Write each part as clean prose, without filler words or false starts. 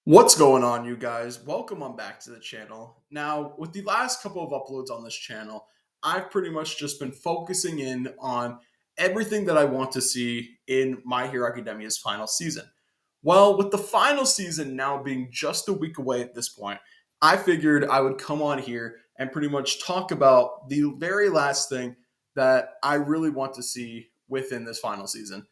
What's going on, you guys? Welcome on back to the channel. Now, with the last couple of uploads on this channel, I've pretty much just been focusing in on everything that I want to see in My Hero Academia's final season. Well, with the final season now being just a week away at this point, I figured I would come on here and pretty much talk about the very last thing that I really want to see within this final season.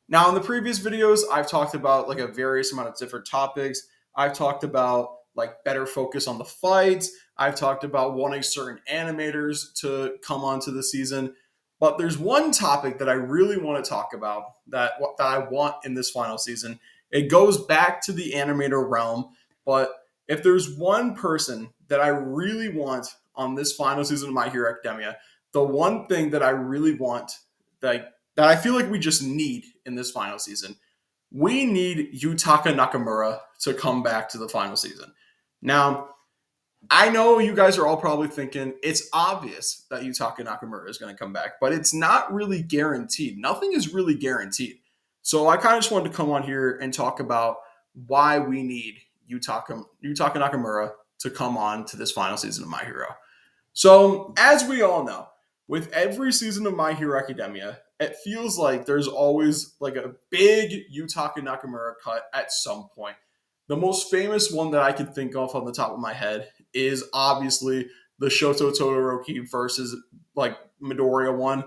Now, in the previous videos, I've talked about like a various amount of different topics. I've talked about like better focus on the fights. I've talked about wanting certain animators to come onto the season. But there's one topic that I really want to talk about that I want in this final season. It goes back to the animator realm, but if there's one person that I really want on this final season of My Hero Academia, the one thing that I really want that I feel like we just need in this final season. We need Yutaka Nakamura to come back to the final season. Now, I know you guys are all probably thinking it's obvious that Yutaka Nakamura is going to come back, but it's not really guaranteed. Nothing is really guaranteed. So I kind of just wanted to come on here and talk about why we need Yutaka Nakamura to come on to this final season of My Hero. So, as we all know, with every season of My Hero Academia, it feels like there's always like a big Yutaka Nakamura cut at some point. The most famous one that I can think of on the top of my head is obviously the Shoto Todoroki versus like Midoriya one.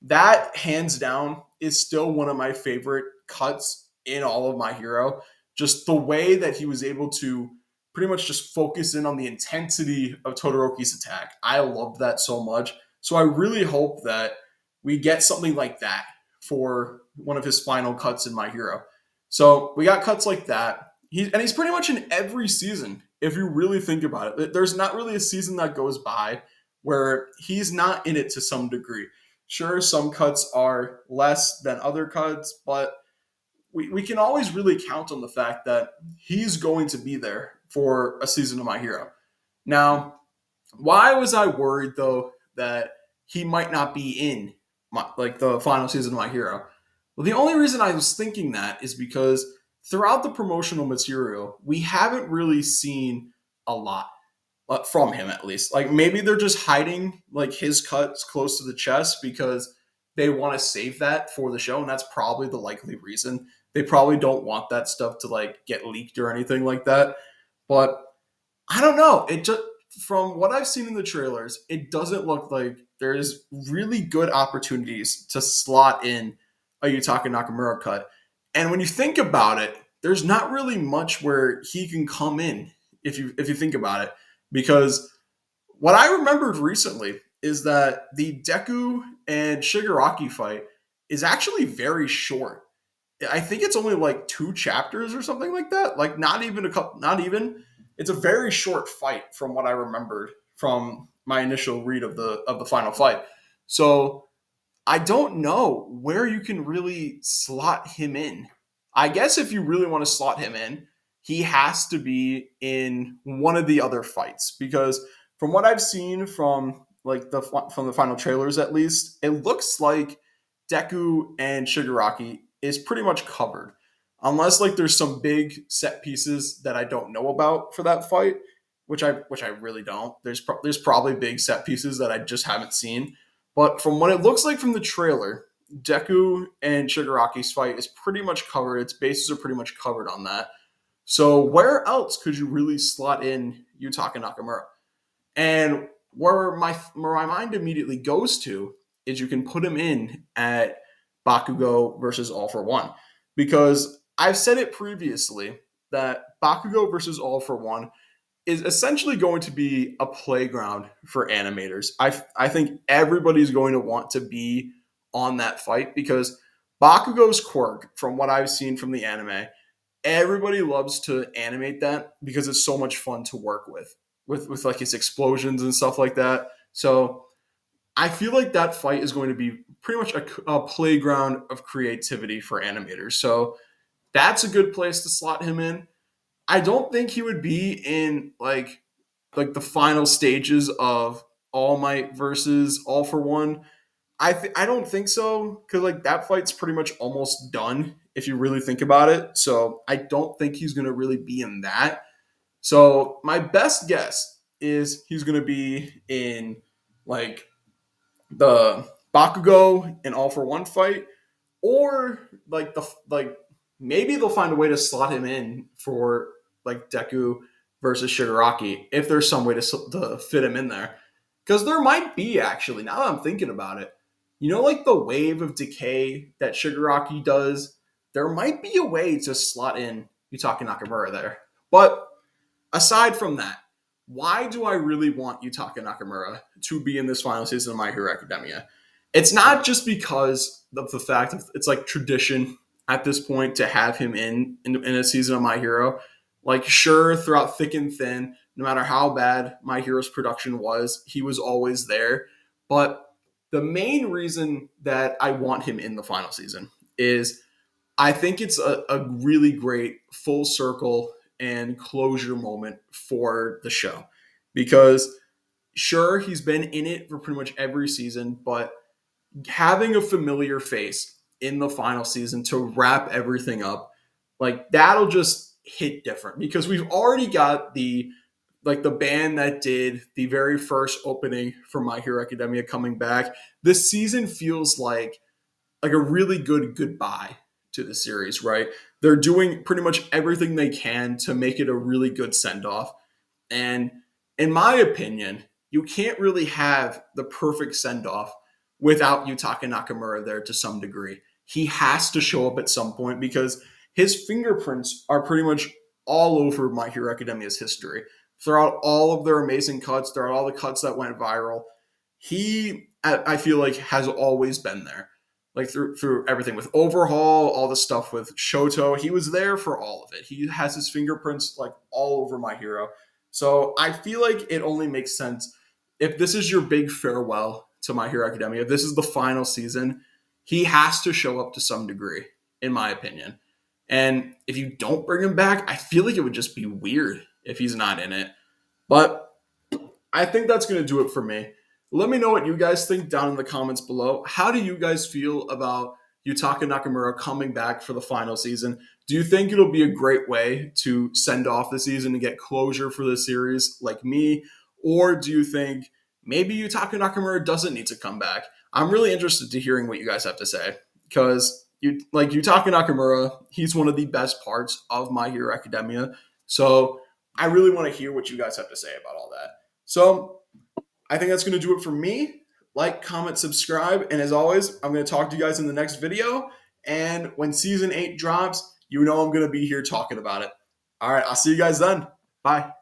That hands down is still one of my favorite cuts in all of My Hero. Just the way that he was able to pretty much just focus in on the intensity of Todoroki's attack. I love that so much. So I really hope that we get something like that for one of his final cuts in My Hero. So we got cuts like that. He's pretty much in every season, if you really think about it. There's not really a season that goes by where he's not in it to some degree. Sure, some cuts are less than other cuts, but we can always really count on the fact that he's going to be there for a season of My Hero. Now, why was I worried though that he might not be in like the final season of My Hero? Well, the only reason I was thinking that is because throughout the promotional material, we haven't really seen a lot from him at least. Like maybe they're just hiding like his cuts close to the chest because they want to save that for the show, and that's probably the likely reason. They probably don't want that stuff to like get leaked or anything like that. But I don't know. It just from what I've seen in the trailers, it doesn't look like there's really good opportunities to slot in a Yutaka Nakamura cut. And when you think about it, there's not really much where he can come in if you think about it, because what I remembered recently is that the Deku and Shigaraki fight is actually very short. I think it's only like two chapters or something like that. Like not even a couple, not even. It's a very short fight from what I remembered from my initial read of the final fight. So I don't know where you can really slot him in. I guess if you really want to slot him in, he has to be in one of the other fights because from what I've seen from like the final trailers at least, it looks like Deku and Shigaraki is pretty much covered. Unless like there's some big set pieces that I don't know about for that fight, which I really don't. There's probably big set pieces that I just haven't seen, but from what it looks like from the trailer, Deku and Shigaraki's fight is pretty much covered. Its bases are pretty much covered on that. So where else could you really slot in Yutaka Nakamura? And where my mind immediately goes to is you can put him in at Bakugo versus All for One. Because I've said it previously that Bakugo versus All for One is essentially going to be a playground for animators. I think everybody's going to want to be on that fight because Bakugo's quirk, from what I've seen from the anime, everybody loves to animate that because it's so much fun to work with like his explosions and stuff like that. So I feel like that fight is going to be pretty much a playground of creativity for animators. So that's a good place to slot him in. I don't think he would be in like the final stages of All Might versus All for One. I don't think so because like that fight's pretty much almost done if you really think about it. So I don't think he's gonna really be in that. So my best guess is he's gonna be in like the Bakugo and All for One fight, or like the like maybe they'll find a way to slot him in for like Deku versus Shigaraki if there's some way to fit him in there. Because there might be actually. Now that I'm thinking about it, you know, like the wave of decay that Shigaraki does, there might be a way to slot in Yutaka Nakamura there. But aside from that, why do I really want Yutaka Nakamura to be in this final season of My Hero Academia? It's not just because of the fact that it's like tradition at this point to have him in a season of My Hero. Like, sure, throughout thick and thin, no matter how bad My Hero's production was, he was always there. But the main reason that I want him in the final season is I think it's a really great full circle and closure moment for the show because sure he's been in it for pretty much every season, but having a familiar face in the final season to wrap everything up, like that'll just hit different because we've already got the band that did the very first opening for My Hero Academia coming back. This season feels like a really good goodbye to the series, right? They're doing pretty much everything they can to make it a really good send off. And in my opinion, you can't really have the perfect send off without Yutaka Nakamura there to some degree. He has to show up at some point because his fingerprints are pretty much all over My Hero Academia's history. Throughout all of their amazing cuts, throughout all the cuts that went viral, he, I feel like, has always been there. Like through everything with Overhaul, all the stuff with Shoto, he was there for all of it. He has his fingerprints like all over My Hero. So I feel like it only makes sense if this is your big farewell to My Hero Academia, if this is the final season, he has to show up to some degree, in my opinion. And if you don't bring him back, I feel like it would just be weird if he's not in it. But I think that's going to do it for me. Let me know what you guys think down in the comments below. How do you guys feel about Yutaka Nakamura coming back for the final season? Do you think it'll be a great way to send off the season and get closure for the series like me? Or do you think maybe Yutaka Nakamura doesn't need to come back? I'm really interested to hearing what you guys have to say because you like Yutaka Nakamura, he's one of the best parts of My Hero Academia. So I really want to hear what you guys have to say about all that. So I think that's going to do it for me. Like, comment, subscribe. And as always, I'm going to talk to you guys in the next video. And when season 8 drops, you know I'm going to be here talking about it. All right, I'll see you guys then. Bye.